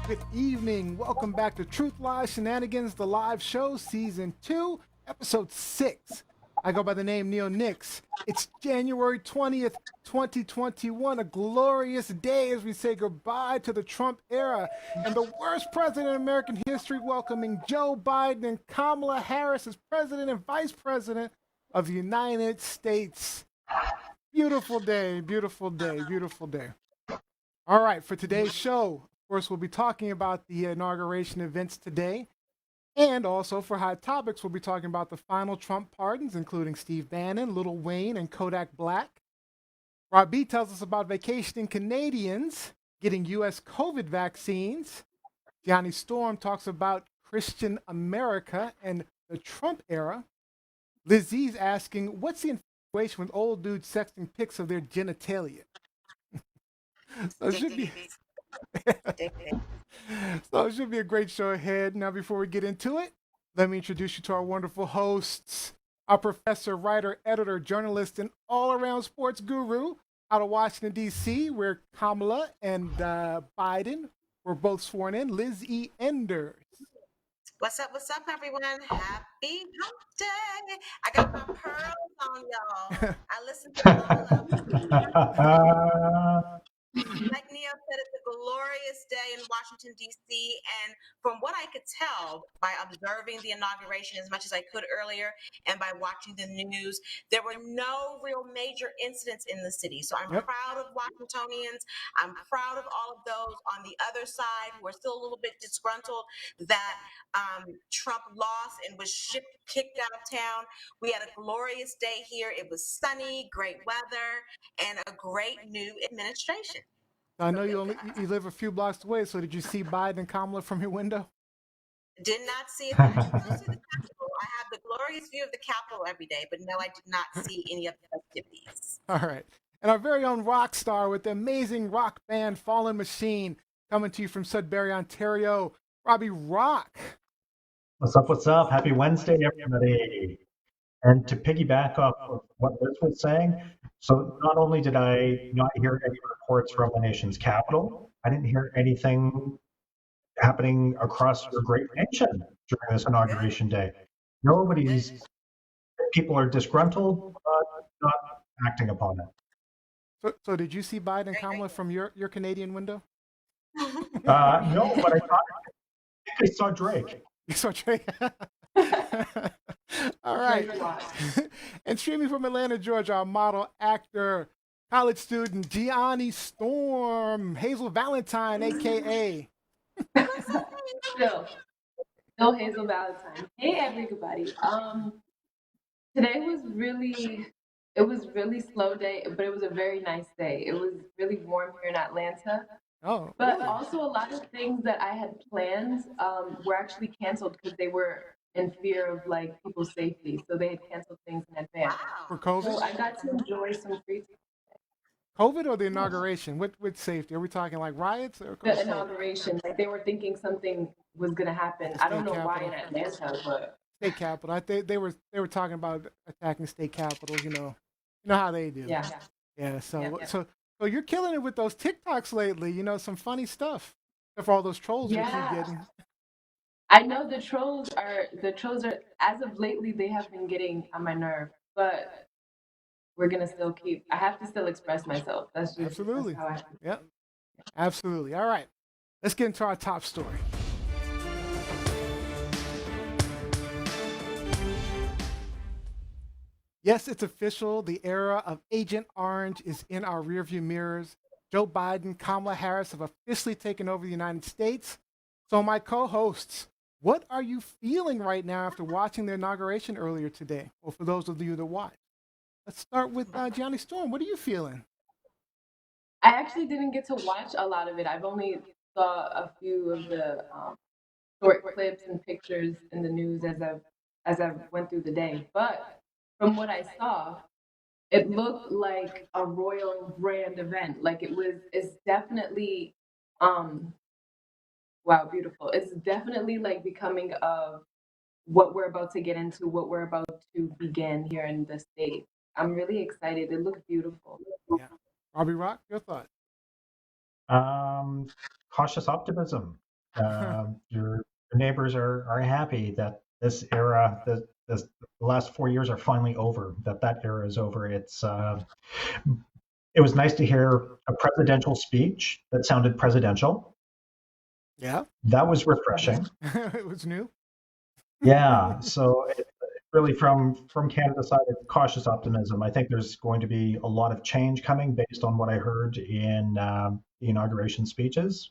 Good evening. Welcome back to Truth Lies Shenanigans, the live show, season 2, episode 6. I go by the name Neo Nix. It's January 20th, 2021, a glorious day as we say goodbye to the Trump era and the worst president in American history, welcoming Joe Biden and Kamala Harris as president and vice president of the United States. Beautiful day, beautiful day, beautiful day. All right, for today's show, of course, we'll be talking about the inauguration events today. And also for hot topics, we'll be talking about the final Trump pardons, including Steve Bannon, Lil Wayne, and Kodak Black. Rob B tells us about vacationing Canadians getting U.S. COVID vaccines. Johnny Storm talks about Christian America and the Trump era. Liz Z's asking, what's the infatuation with old dudes sexting pics of their genitalia? So it should be so it should be a great show ahead. Now, before we get into it, let me introduce you to our wonderful hosts. Our professor, writer, editor, journalist, and all-around sports guru out of Washington, D.C., where Kamala and Biden were both sworn in, Liz E. Enders. What's up, everyone? Happy hump day. I got my pearls on, y'all. I listened to all of like Neil said, it's a glorious day in Washington, D.C. And from what I could tell by observing the inauguration as much as I could earlier and by watching the news, there were no real major incidents in the city. So I'm proud of Washingtonians. I'm proud of all of those on the other side who are still a little bit disgruntled that Trump lost and was kicked out of town. We had a glorious day here. It was sunny, great weather, and a great new administration. I know you live a few blocks away, so did you see Biden and Kamala from your window? Did not see it. I did not see the Capitol. I have the glorious view of the Capitol every day, but no, I did not see any of the festivities. All right. And our very own rock star with the amazing rock band Fallen Machine coming to you from Sudbury, Ontario, Robbie Rock. What's up? What's up? Happy Wednesday, everybody. And to piggyback off of what Liz was saying, so not only did I not hear any reports from the nation's capital, I didn't hear anything happening across your great nation during this inauguration day. People are disgruntled, but not acting upon it. So did you see Biden and Kamala from your Canadian window? No, but I think I saw Drake. You saw Drake? All right. And streaming from Atlanta, Georgia, our model, actor, college student, Gianni Storm, Hazel Valentine, a.k.a. No Hazel Valentine. Hey, everybody. Today was really slow day, but it was a very nice day. It was really warm here in Atlanta. Oh, but really? Also a lot of things that I had planned were actually canceled because they were in fear of like people's safety. So they had canceled things in advance. For COVID? So I got to enjoy some free time. COVID or the inauguration? With safety? Are we talking like riots or the inauguration? Like they were thinking something was gonna happen. I don't know why in Atlanta, but state capitol. I think they were talking about attacking state capitals. You know how they do. Yeah. So you're killing it with those TikToks lately. You know, some funny stuff. For all those trolls you keep getting. I know the trolls are as of lately they have been getting on my nerve, but we're gonna still keep. I have to still express myself. That's just absolutely. That's how Yep. Absolutely. All right. Let's get into our top story. Yes, it's official. The era of Agent Orange is in our rearview mirrors. Joe Biden, Kamala Harris have officially taken over the United States. So, my co-hosts, what are you feeling right now after watching the inauguration earlier today? Well, for those of you that watched, let's start with Gianni Storm. What are you feeling? I actually didn't get to watch a lot of it. I've only saw a few of the short clips and pictures in the news as I went through the day. But from what I saw, it looked like a royal grand event. Like it's definitely wow, beautiful. It's definitely like becoming of what we're about to get into, what we're about to begin here in the States. I'm really excited. It looks beautiful. Yeah. Robbie Rock, your thoughts? Cautious optimism. Your neighbors are happy that this era, the last 4 years are finally over. That era is over. It was nice to hear a presidential speech that sounded presidential. Yeah. That was refreshing. It was new. Yeah. So really from Canada's side, it's cautious optimism. I think there's going to be a lot of change coming based on what I heard in the inauguration speeches.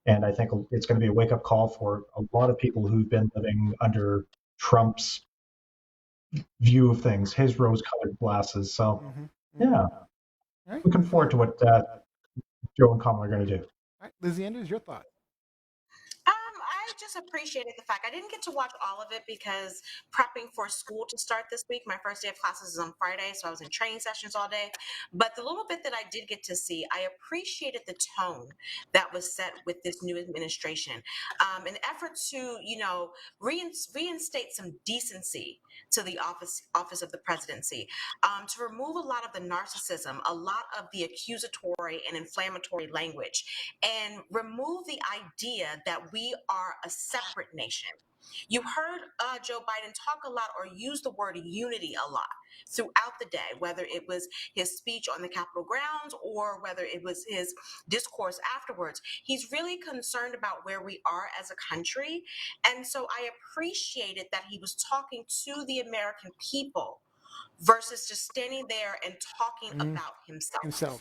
And I think it's going to be a wake up call for a lot of people who've been living under Trump's view of things, his rose colored glasses. So, yeah, All right. looking forward to what Joe and Kamala are going to do. All right. Lizzie Anders, your thoughts? I just appreciated the fact I didn't get to watch all of it because prepping for school to start this week, my first day of classes is on Friday, so I was in training sessions all day. But the little bit that I did get to see, I appreciated the tone that was set with this new administration. An effort to, reinstate some decency to the office of the presidency, to remove a lot of the narcissism, a lot of the accusatory and inflammatory language, and remove the idea that we are a separate nation. You heard Joe Biden talk a lot or use the word unity a lot throughout the day, whether it was his speech on the Capitol grounds or whether it was his discourse afterwards. He's really concerned about where we are as a country. And so I appreciated that he was talking to the American people versus just standing there and talking about himself. So,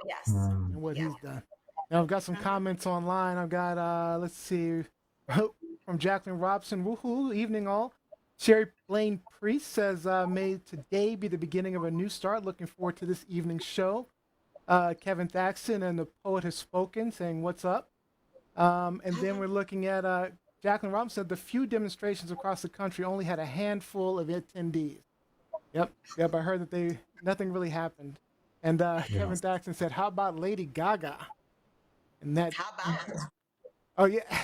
yes. Mm. And what Yeah. he's done. Now I've got some comments online. I've got let's see, from Jacqueline Robson. Woohoo! Evening all. Sherry Blaine Priest says, "May today be the beginning of a new start. Looking forward to this evening's show." Kevin Thaxton and the poet has spoken, saying, "What's up?" And then we're looking at Jacqueline Robson said the few demonstrations across the country only had a handful of attendees. Yep. I heard that nothing really happened. And Kevin Thaxton said, "How about Lady Gaga?" And that. How about it? Oh yeah.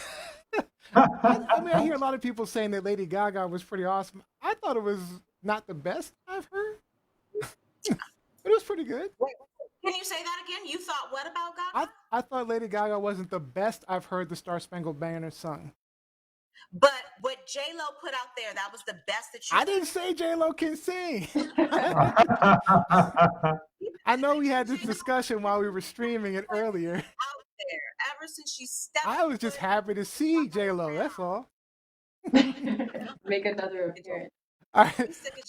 I hear a lot of people saying that Lady Gaga was pretty awesome. I thought it was not the best I've heard, but it was pretty good. Wait, can you say that again? You thought what about Gaga? I thought Lady Gaga wasn't the best I've heard the Star Spangled Banner sung. But what J Lo put out there, that was the best that you. I didn't say J Lo can sing. I know we had this discussion while we were streaming it earlier. Out there, ever since she stepped. I was just happy to see J Lo. That's all. Make another appearance. All right. I'm sick of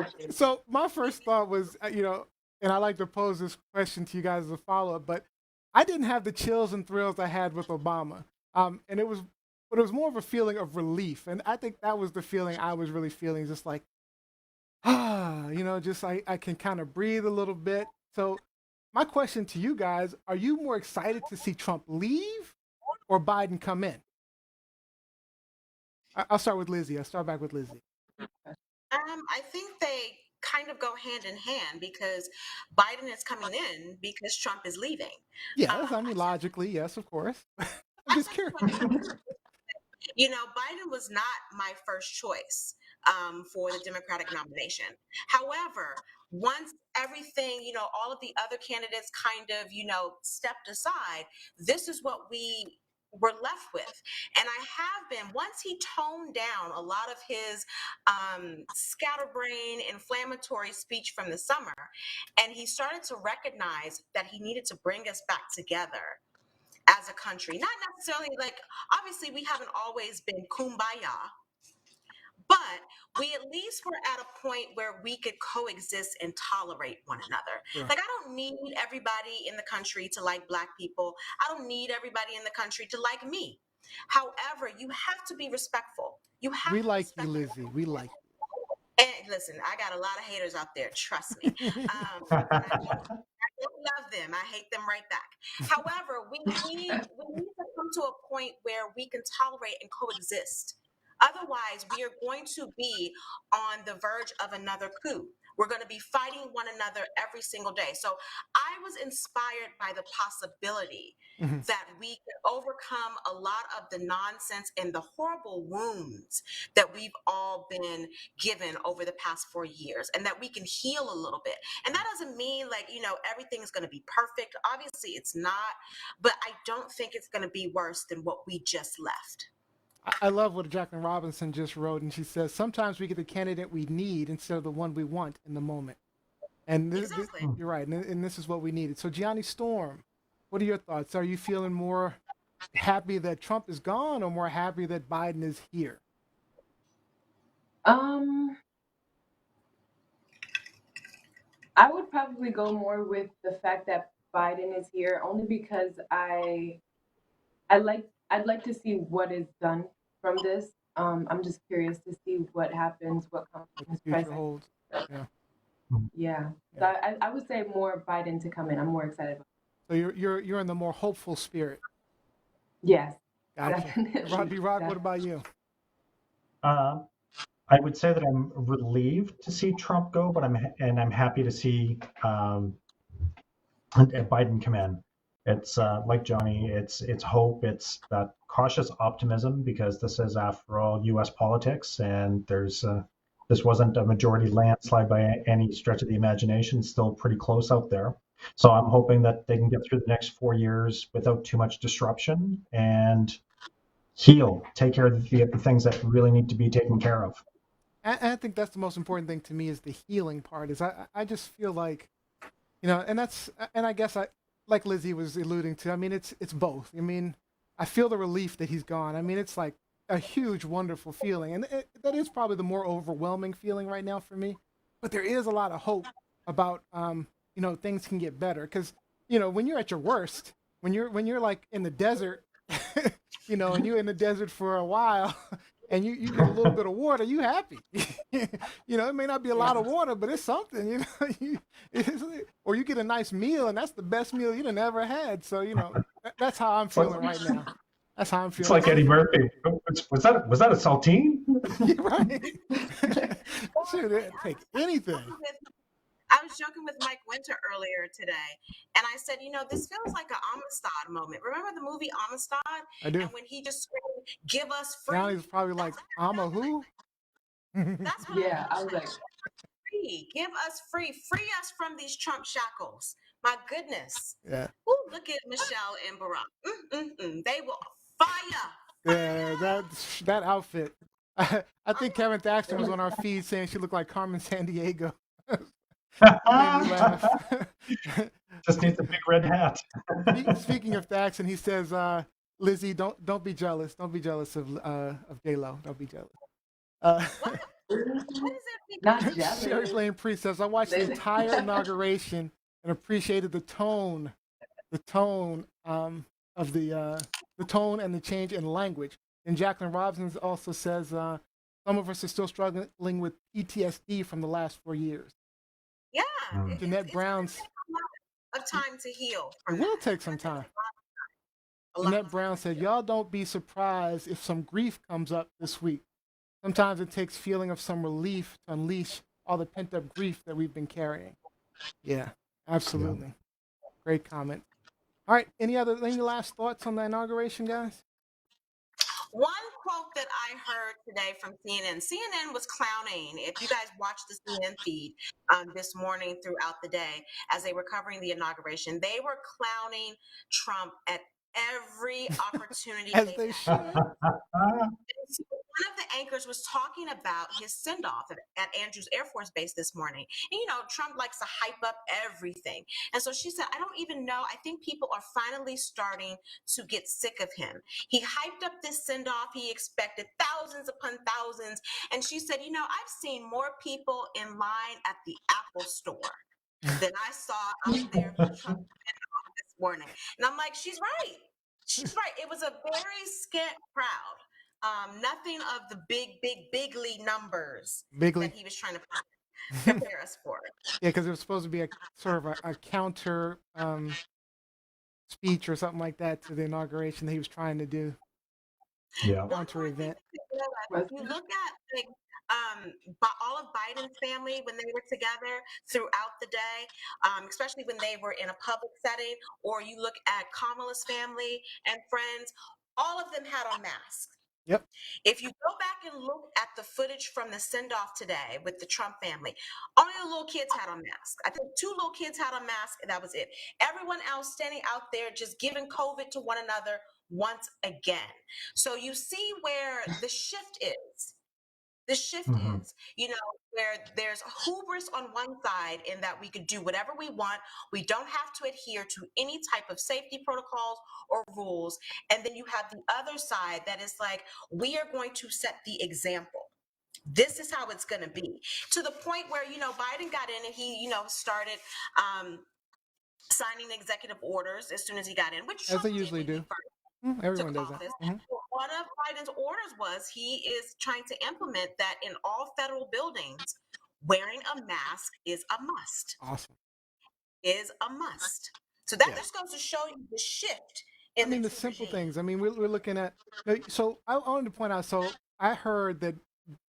J-Lo. So my first thought was, and I like to pose this question to you guys as a follow-up, but I didn't have the chills and thrills I had with Obama, and it was more of a feeling of relief, and I think that was the feeling I was really feeling, just like, just I can kind of breathe a little bit. So my question to you guys: are you more excited to see Trump leave or Biden come in? I'll start with Lizzie. I'll start back with Lizzie. I think they kind of go hand in hand because Biden is coming in because Trump is leaving. Yes, logically, yes, of course. I'm just curious. Biden was not my first choice for the Democratic nomination. However, once everything, all of the other candidates kind of, stepped aside, this is what we were left with. And I have been, once he toned down a lot of his scatterbrain, inflammatory speech from the summer, and he started to recognize that he needed to bring us back together as a country. Not necessarily obviously we haven't always been kumbaya, but we at least were at a point where we could coexist and tolerate one another. Sure. I don't need everybody in the country to like Black people. I don't need everybody in the country to like me. However, you have to be respectful. We like you, Lizzie. We like you. And listen, I got a lot of haters out there. Trust me. I don't love them. I hate them right back. However, we need to come to a point where we can tolerate and coexist. Otherwise, we are going to be on the verge of another coup. We're going to be fighting one another every single day. So I was inspired by the possibility that we can overcome a lot of the nonsense and the horrible wounds that we've all been given over the past 4 years, and that we can heal a little bit. And that doesn't mean everything's going to be perfect. Obviously it's not, but I don't think it's going to be worse than what we just left. I love what Jacqueline Robinson just wrote, and she says, sometimes we get the candidate we need instead of the one we want in the moment. And Exactly. you're right, and this is what we needed. So Gianni Storm, what are your thoughts? Are you feeling more happy that Trump is gone or more happy that Biden is here? I would probably go more with the fact that Biden is here, only because I'd like to see what is done from this. I'm just curious to see what happens, what comes What from the his future president. holds? Yeah. Yeah. So I would say more Biden to come in. I'm more excited about So you're in the more hopeful spirit. it. Yes. Gotcha. Definitely. Rod, what about you? I would say that I'm relieved to see Trump go, but I'm happy to see Biden come in. It's like Johnny. It's hope. It's that cautious optimism, because this is, after all, U.S. politics, and this wasn't a majority landslide by any stretch of the imagination. It's still pretty close out there. So I'm hoping that they can get through the next 4 years without too much disruption and take care of the things that really need to be taken care of. I think that's the most important thing to me, is the healing part. Is I just feel like, and I guess like Lizzie was alluding to. I mean, it's both. I mean, I feel the relief that he's gone. I mean, it's like a huge, wonderful feeling, and that is probably the more overwhelming feeling right now for me. But there is a lot of hope about, things can get better, because when you're at your worst, when you're like in the desert, and you're in the desert for a while. And you get a little bit of water, you happy. It may not be a lot of water, but it's something. Or you get a nice meal, and that's the best meal you've ever had. So that's how I'm feeling right now. That's how I'm feeling. It's like Eddie Murphy. Was that a saltine? Right. Should take anything. I was joking with Mike Winter earlier today, and I said, this feels like an Amistad moment. Remember the movie Amistad? I do. And when he just screamed, "Give us free!" Now he's probably like, I'm a who? That's what Yeah, I was like, free. Give us free. Free us from these Trump shackles. My goodness. Yeah. Ooh, look at Michelle and Barack. They will fire. Yeah, that outfit. I think Kevin Thaxton was on our feed saying she looked like Carmen Sandiego. Made me laugh. Just needs a big red hat. Speaking of Thaxton, he says, Lizzie, don't be jealous. Don't be jealous of J-Lo. Don't be jealous. What is it? not jealous. Sherry Flame Priest says, I watched the entire inauguration and appreciated the tone of the tone and the change in language. And Jacqueline Robinson also says, some of us are still struggling with PTSD from the last 4 years. Yeah. Jeanette Brown's of time to heal. It will take some time. Jeanette Brown said, y'all don't be surprised if some grief comes up this week. Sometimes it takes feeling of some relief to unleash all the pent-up grief that we've been carrying. Yeah, absolutely. Yeah. Great comment. All right, any last thoughts on the inauguration, guys? One quote that I heard today from CNN was clowning. If you guys watched the CNN feed this morning throughout the day as they were covering the inauguration, they were clowning Trump at every opportunity. As they should. One of the anchors was talking about his send-off at Andrews Air Force Base this morning. And, Trump likes to hype up everything. And so she said, I don't even know. I think people are finally starting to get sick of him. He hyped up this send-off. He expected thousands upon thousands. And she said, I've seen more people in line at the Apple store than I saw out there for Trump this morning. And I'm like, she's right. She's right. It was a very scant crowd. Nothing of the bigly numbers that he was trying to prepare us for. Yeah, because it was supposed to be a sort of a counter speech or something like that to the inauguration that he was trying to do. Yeah. Counter event. If you look at all of Biden's family when they were together throughout the day, especially when they were in a public setting, or you look at Kamala's family and friends, all of them had on masks. Yep. If you go back and look at the footage from the send-off today with the Trump family, only the little kids had on masks. I think 2 little kids had on masks, and that was it. Everyone else standing out there just giving COVID to one another once again. So you see where the shift is. The shift Mhm. is, where there's hubris on one side in that we could do whatever we want. We don't have to adhere to any type of safety protocols or rules. And then you have the other side that is like, we are going to set the example. This is how it's going to be, to the point where, Biden got in and he, started signing executive orders as soon as he got in, which As Trump they did usually when he do. first Everyone took does that. office. Mm-hmm. One of Biden's orders was he is trying to implement that in all federal buildings, wearing a mask is a must. Awesome. Is a must. So that Yeah. just goes to show you the shift in I mean, the two simple regimes. things. I mean, we're looking at. So I wanted to point out. So I heard that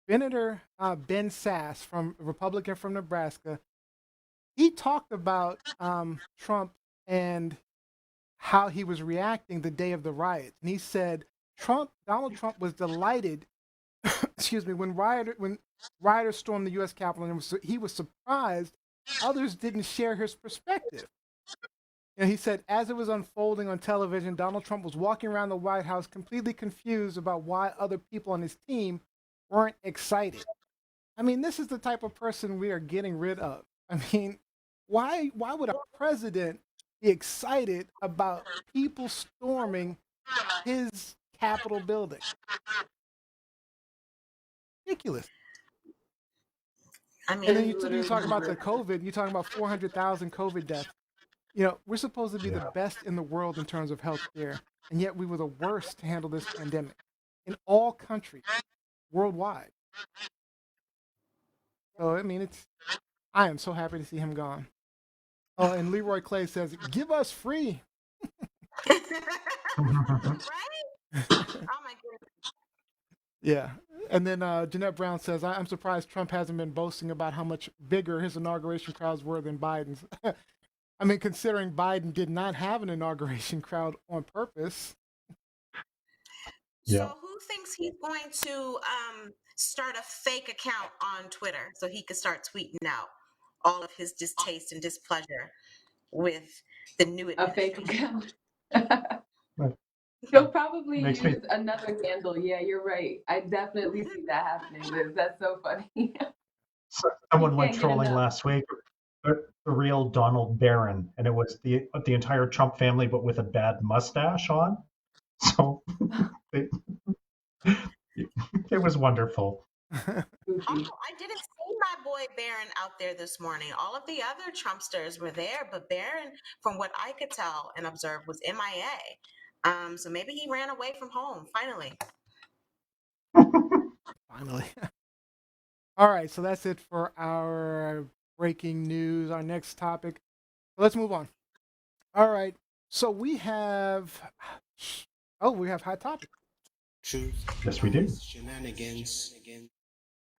Senator Ben Sass, from Republican from Nebraska, he talked about Trump and how he was reacting the day of the riots, and he said Donald Trump was delighted. Excuse me, when rioters stormed the U.S. Capitol, and he was surprised others didn't share his perspective. And he said, as it was unfolding on television, Donald Trump was walking around the White House completely confused about why other people on his team weren't excited. I mean, this is the type of person we are getting rid of. I mean, why would a president be excited about people storming his Capitol building? Ridiculous. I And mean, then you talk about the COVID, you're talking about 400,000 COVID deaths. We're supposed to be the Yeah. best in the world in terms of healthcare, and yet we were the worst to handle this pandemic in all countries worldwide. So, I mean, I am so happy to see him gone. Oh, and Leroy Clay says, give us free. right? Oh my goodness. Yeah. And then Jeanette Brown says, I'm surprised Trump hasn't been boasting about how much bigger his inauguration crowds were than Biden's. I mean, considering Biden did not have an inauguration crowd on purpose. So Yeah. who thinks he's going to start a fake account on Twitter so he could start tweeting out all of his distaste and displeasure with the new A fake administration? account. Right. He'll probably Makes me use another handle. Yeah, you're right. I definitely see that happening, Liz. That's so funny. someone went can't get trolling enough. last week, the real Donald Barron, and it was the entire Trump family, but with a bad mustache on. So it, it was wonderful. Goofy. I didn't see my boy Barron out there this morning. All of the other Trumpsters were there, but Barron, from what I could tell and observe, was MIA. So maybe he ran away from home finally. Finally. All right, so that's it for our breaking news. Our next topic. Let's move on. All right, so we have hot topic. Truth, Yes, we do. shenanigans.